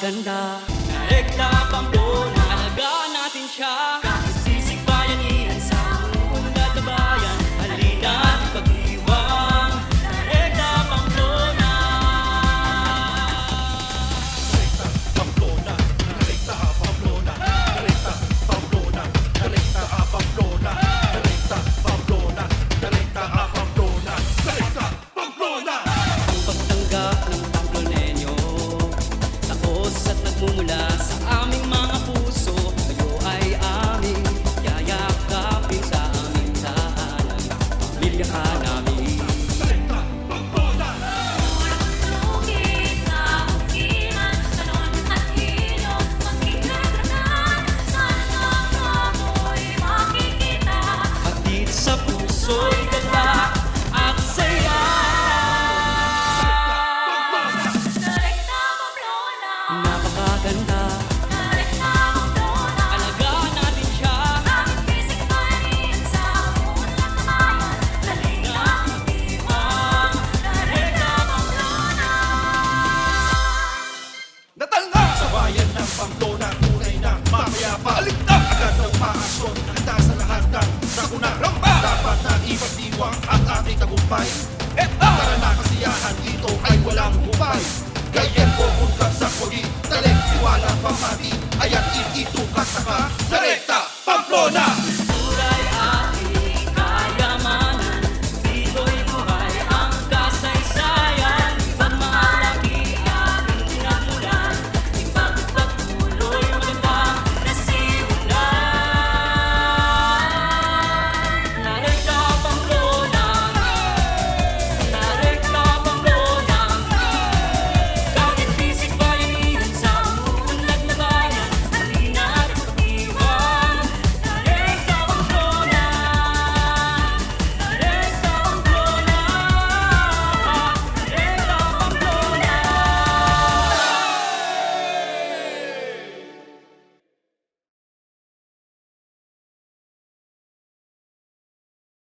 napakaganda. Rekta Pamplona, alagaan natin siya. Sisig bayanihan sa unad na bayan. Halina't ipag-iwang Rekta Pamplona. Rekta Pamplona, Rekta Pamplona, Rekta Pamplona, Rekta Pamplona, Rekta Pamplona, Rekta Pamplona, Rekta Pamplona. Ang pagtanggap ng Pamplonenyo, taos at nagmumula sa aming mga puso. Kayo ay aming yayakapin sa aming tahanan. Pamilya ka namin. Rekta Pamplona. Tugig na bukiman, talon at hilot, magkikregratan. Sana ako'y makikita. Hatid sa puso'y ganda at saya. Rekta Pamplona, Napakaganda, Rekta Pamplona. alagaan natin siya. Aming sisig bayanihan sa unad na bayan. Halina't ipag-iwang Rekta Pamplona. Natalna sa bayan ng Pamplona, tunay na mamayapa. Aligtad agad ng paasyon, handa sa lahat ng sakuna. Rampa! Dapat na ipagdiwang ang ating tagumpay.